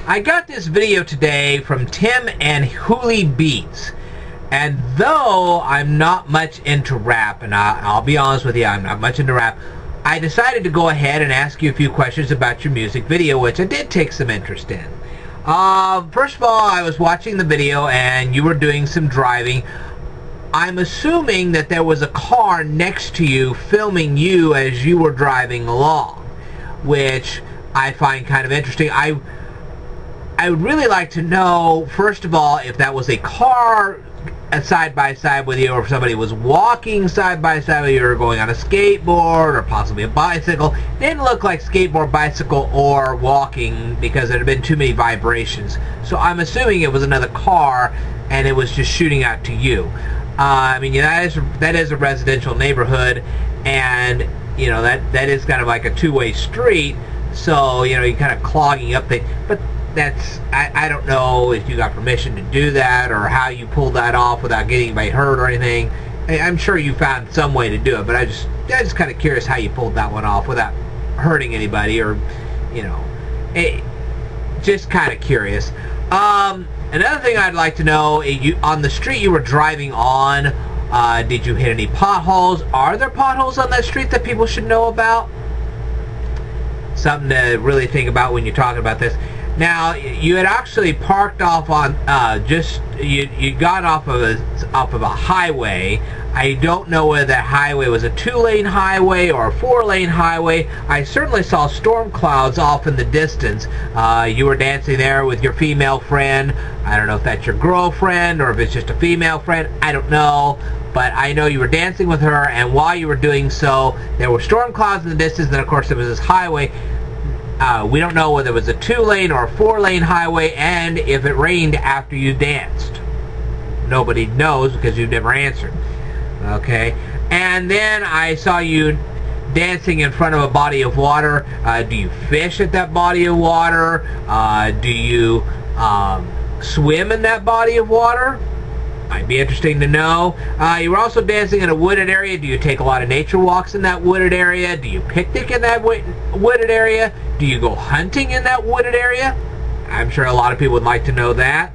I got this video today from Tim and Hoolie Beats, and though I'm not much into rap, and I'll be honest with you, I'm not much into rap, I decided to go ahead and ask you a few questions about your music video, which I did take some interest in. First of all, I was watching the video and you were doing some driving. I'm assuming that there was a car next to you filming you as you were driving along, which I find kind of interesting. I would really like to know, first of all, if that was a car side by side with you, or if somebody was walking side by side with you, or going on a skateboard, or possibly a bicycle. It didn't look like skateboard, bicycle, or walking because there had been too many vibrations. So I'm assuming it was another car and it was just shooting out to you. I mean, that is a residential neighborhood, and you know that is kind of like a two-way street. So you know, you're kind of clogging up things, but that's, I don't know if you got permission to do that or how you pulled that off without getting anybody hurt or anything. I'm sure you found some way to do it, but I'm just kind of curious how you pulled that one off without hurting anybody, or you know, just kind of curious. Another thing I'd like to know, on the street you were driving on, did you hit any potholes? Are there potholes on that street that people should know about? Something to really think about when you're talking about this. Now, you had actually parked off on, you got off of a highway. I don't know whether that highway was a 2-lane highway or a 4-lane highway. I certainly saw storm clouds off in the distance. You were dancing there with your female friend. I don't know if that's your girlfriend or if it's just a female friend. I don't know. But I know you were dancing with her, and while you were doing so, there were storm clouds in the distance, and of course there was this highway. We don't know whether it was a 2-lane or a 4-lane highway, and if it rained after you danced. Nobody knows because you've never answered. Okay? And then I saw you dancing in front of a body of water. Do you fish at that body of water? Do you swim in that body of water? Might be interesting to know. You were also dancing in a wooded area. Do you take a lot of nature walks in that wooded area? Do you picnic in that wooded area? Do you go hunting in that wooded area? I'm sure a lot of people would like to know that.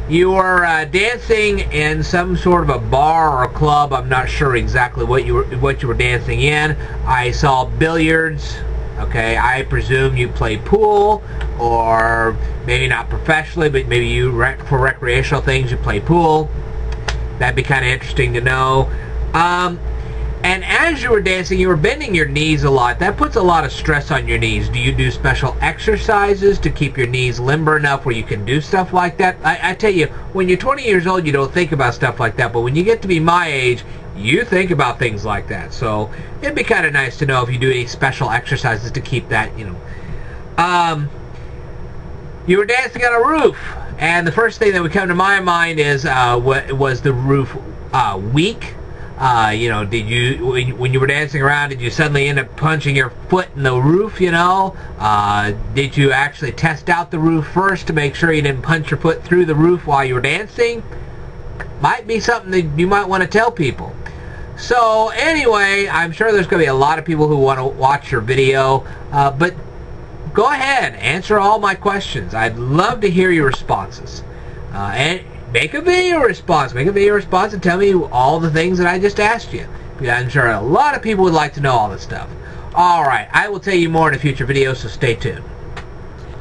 You were dancing in some sort of a bar or a club. I'm not sure exactly what you were dancing in. I saw billiards. Okay, I presume you play pool, or maybe not professionally, but maybe for recreational things you play pool. That'd be kind of interesting to know. And as you were dancing, you were bending your knees a lot. That puts a lot of stress on your knees. Do you do special exercises to keep your knees limber enough where you can do stuff like that? I tell you, when you're 20 years old, you don't think about stuff like that, but when you get to be my age, you think about things like that. So it'd be kind of nice to know if you do any special exercises to keep that, you know. You were dancing on a roof, and the first thing that would come to my mind is, was the roof weak? You know, did you, when you were dancing around, did you suddenly end up punching your foot in the roof, you know? Did you actually test out the roof first to make sure you didn't punch your foot through the roof while you were dancing? Might be something that you might want to tell people. So anyway, I'm sure there's going to be a lot of people who want to watch your video, but go ahead, answer all my questions. I'd love to hear your responses. And make a video response. Make a video response and tell me all the things that I just asked you. I'm sure a lot of people would like to know all this stuff. Alright, I will tell you more in a future video, so stay tuned.